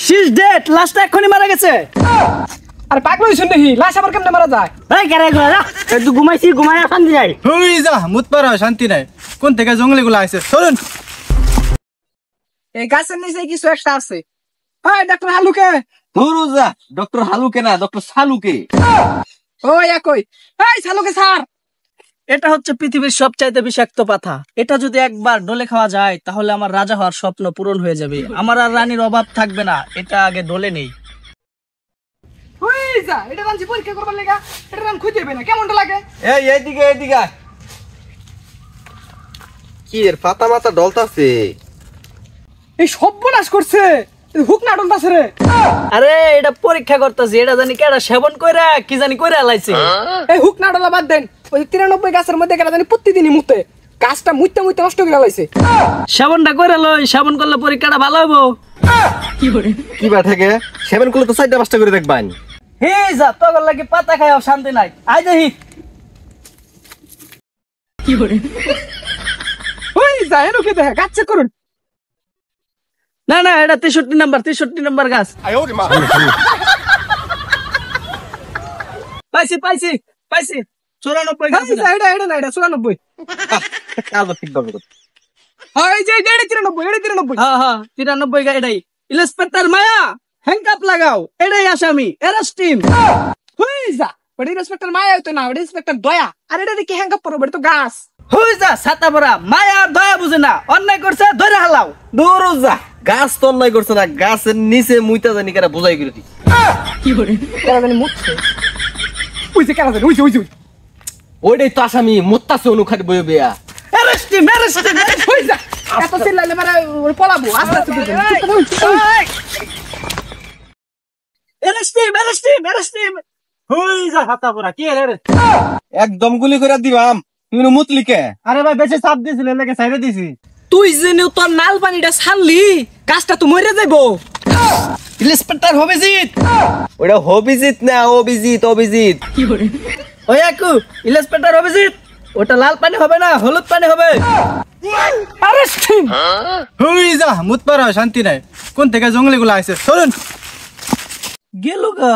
শেষ ডেট, লাশটা এক্ষুনি মারা গেছে। আরে পাগল হইছুন নাকি? লাশ আবার কেমনে মারা যায়? ভাই কেরে গুলা যা, একটু ঘুমাইছি, ঘুমায় শান্তি যাই। হুই যা, মুত পারা শান্তি নাই। কোন থেকে জঙ্গলে গুলা আইছে? চলুন। এই গাছের নিচে কিছু একটা আছে। ওই ডাক্তার হালুকে। ধরুজা, ডক্টর হালুকে না, ডক্টর সালুকে। ওই একই। এই সালুকে স্যার। এটা হচ্ছে পৃথিবীর সবচাইতে বিষাক্ত পাতা। এটা যদি একবার ডলে খাওয়া যায় তাহলে আমার রাজা হওয়ার স্বপ্ন পূরণ হয়ে যাবে, আমার আর রানীর অভাব থাকবে না। এটা আগে ডলে নেই। ওই যা, এটা রাঞ্চি পরীক্ষা করবার লাগা। এটা রান খুঁজে দেবে না, কেমনটা লাগে? এই এইদিকে এইদিকে। কি এর পাতা মাথা ডলতাছে? এই সর্বনাশ করছে। হুক না ডলতাছে রে। আরে এটা পরীক্ষা করতেছি, এটা জানি কেডা সেবন কইরা কি জানি কইরা লাইছে। এই হুক না ডলা বাদ দেন। ওই 93 গাছের মধ্যে কেডা জানি প্রতিদিনই মুতে। গাছটা মুইতে মুইতে নষ্ট করে লাইছে। সেবনটা কইরা লই, সেবন করলে পরীক্ষাটা ভালো হইব। কি বা থাকে? সেভেন করলে তো 4টা 5টা করে দেখবান। হে যা, তোর লাগি পাতা খাইও শান্তি নাই। আই দেখি। ওই যা, এরকে দেখা গাছ করুন। না না, এটা 63 নম্বর গাছ। পাইছি পাইছি পাইছি 94 গাছ। এটা না, এটা 94। কাজ ঠিক ভাবে করতে। এই যে এটা 93। হ্যাঁ হ্যাঁ 93 গা। এটাই ইন্সপেক্টর মায়া, হ্যান্ডকাপ লাগাও। এটাই আসামি, অ্যারেস্ট টিম। ওই যা, ওটা ইন্সপেক্টর মায়া হইতো না, ওটা ইন্সপেক্টর দয়া। আর এটা দেখি হ্যাঙ্গা পড়ো, এটা তো গাছ। হই যা, ছাতা পরা। মায়া আর দয়া বুঝে না, অন্যায় করছে ধরে হালাও। ধরুজা, গাছ তো অন্যায় করছে না, গাছের নিচে মুইতা জানি কেরা বোঝাই করে দি। কেন জানি মুতছে। ওই যে কেন জানি, ওই যে ওইটাই তো আসামি, মুত্তাছে অনুখাটি বইয়ে বেয়া। Arrest team, arrest team. ওই যা, এত চিল্লাইলে মানে পলাবো। আস্তে আস্তে বুঝুন। Arrest team, arrest team, arrest team. হই যা, ছাতা পরা। কি রে? একদম গুলি করে দিবাম। তুমি মুতলিকে। আরে ভাই বেশি চাপ দিছিল, এলাকে সাইডে দিছি। তুই জেনে তোর নাল পানিটা ছাড়লি, গাছটা তো মরে যাইবো। ইন্সপেক্টর অভিজিৎ। ওটা অভিজিৎ না, অভিজিৎ অভিজিৎ। ওই একু ইন্সপেক্টর অভিজিৎ। ওটা লাল পানি হবে না, হলুদ পানি হবে। Arrest team. হুই যা, মুত পারা শান্তি নাই। কোন থেকে জঙ্গলে গুলা আইছে? চলুন। গেল গা।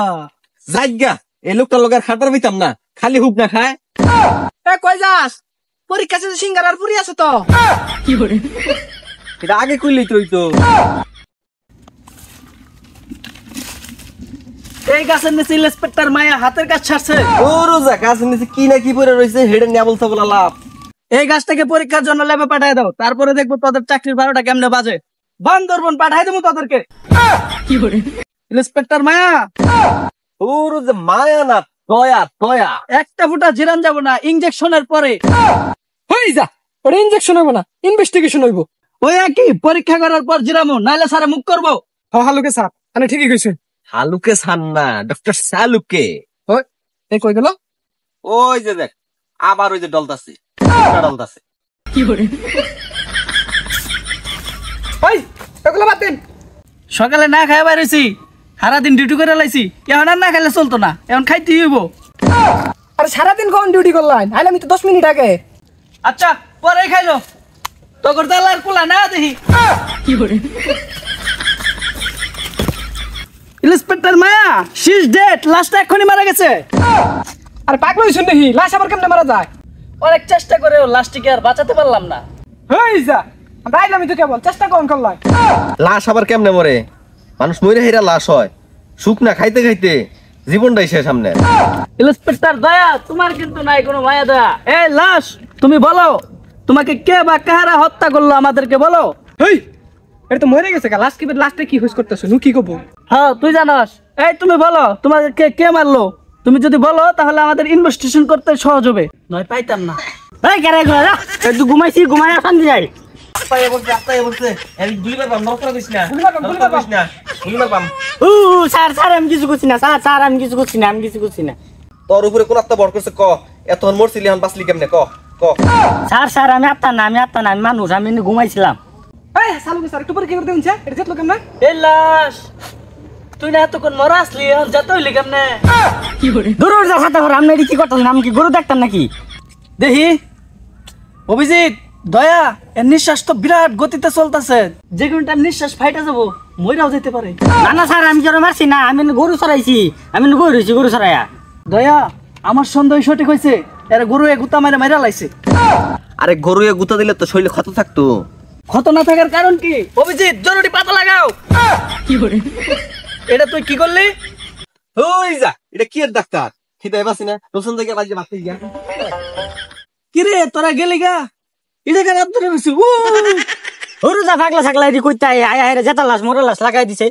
জায়গা, এই লোকটার লোকের খাটার হইতাম না, খালি হুক না খায়। এ কই যাস? পরীক্ষা শেষে সিঙ্গার আর পুরি আছে তো। এটা আগে কইলেই তো হইতো। এই গাছের নিচে ইন্সপেক্টর মায়া হাতের কাজ ছাড়ছে। ধরুজা, গাছের নিচে কি না কি পড়ে রয়েছে, হেডে নিয়ে বলতে বলা লাভ। এই গাছটাকে পরীক্ষার জন্য ল্যাবে পাঠায় দাও, তারপরে দেখবো তোদের চাকরির 12টা কেমনে বাজে। বান্দরবন পাঠাই দেবো তোদেরকে। ইন্সপেক্টর মায়া। ধরুজা, মায়া না দয়া, দয়া। একটা ফুটা জিরান যাব না ইনজেকশনের পরে। হই যা, ওটা ইনজেকশন হইব না, ইনভেস্টিগেশন হইব। ওই একই পরীক্ষা করার পর জিরামো, নাইলে সারা মুখ করবো। হালুকে স্যার, আমি ঠিকই কইছেন। হালুকে ছান না, ডক্টর সালুকে। ওই এই কই গেল? ওই যে দেখ, আবার ওই যে ডলতাছে, ডলতাছে। ওই এগুলো বাদ দেন। সকালে না খাই বাইরেছি, সারাদিন ডিউটি করে লাইছি। এখন আর না খাইলে চলতো না, এখন খাইতে হইব। আরে সারাদিন কখন ডিউটি করলেন? আইলে আমি তো 10 মিনিট আগে। আচ্ছা পরে খাইলো, তোর তালার কুলা না দেখি। ইন্সপেক্টর মায়া, শেষ ডেট, লাশটা এক্ষুনি মারা গেছে। আরে পাগল হইছুন নাকি? লাশ আবার কেমনে মারা যায়? অনেক চেষ্টা করেও লাশটিকে আর বাঁচাতে পারলাম না। হই যা, আমরা আইলাম তো কেবল, চেষ্টা কখন করলাই? লাশ আবার কেমনে মরে? মানুষ মরে হেরা লাশ হয়, সুখ না খাইতে খাইতে জীবনটাই শেষ সামনে। ইন্সপেক্টর দয়া, তোমার কিন্তু নাই কোনো মায়া দয়া। এই লাশ, তুমি বলো তোমাকে কে বা কাহারা হত্যা করলো, আমাদেরকে বলো। হেই, এটা তো মরে গেছে। লাশ কি, লাশটা কি হুস করতেছ? নু কি কব? হ্যাঁ তুই জানাস। এই তুমি বলো তোমাদেরকে কে মারলো। তুমি যদি বলো তাহলে আমাদের ইনভেস্টিগেশন করতে সহজ হবে, নয় পাইতাম না। এই কেরে গুলা যা, একটু ঘুমাইছি, ঘুমায় শান্তি যাই। আস্তায় বলছে, আস্তায় বলছে। এই গুলি মারবাম, নরকরা কইছ না। গুলি মারবাম, গুলি মারবাম। গুলি মারবাম। স্যার স্যার আমি কিছু করছি না, স্যার স্যার আমি কিছু করছি না, আমি কিছু করছি না। তোর উপরে কোন আত্মা বড় করছে ক? এতক্ষণ মরছিলি, এখন বাঁচলি কেমনে ক? ক। স্যার স্যার আমি আত্মা না, আমি আত্মা না, আমি মানুষ, আমি ঘুমাইছিলাম। এই সালুকে স্যার, একটু পরীক্ষা করতে দিনছে। এটা যেতলো কেমনে? এই লাশ, তুই না এতক্ষণ মরা আসলি, এখন যেতে হইলি কেমনে? গরু যা খাতা করে, আমি কি করতেছেন? আমি কি গরু দেখতাম নাকি? দেখি অভিজিৎ, দয়া এর নিঃশ্বাস তো বিরাট গতিতে চলতেছে, যে কোনো টাইম নিঃশ্বাস ফাইটা যাবো, মইরাও যেতে পারে। না না স্যার, আমি জোরে মারছি না, আমি গরু চড়াইছি, আমি বই রয়েছি গরু চড়াইয়া। দয়া আমার সন্দেহ সঠিক হয়েছে, এরা গরু গুতা মারে মাইরা লাইছে। আরে গরু গুতা দিলে তো শরীরে ক্ষত থাকতো। ক্ষত না থাকার কারণ কি? অভিজিৎ জরুরি পাতা লাগাও। এটা তুই কি করলি? ওই যা, এটা কি এর ডাক্তার? খিদে পাচ্ছি না, রসুন থেকে বাজে ভাত গিয়া। কিরে তোরা গেলি গা? এটা কেন ধরে বসে? গরু যা পাগলা ছাগলা এদি কইতে আয়া আয়া জেতা লাশ মরে লাশ লাগাই দিছে।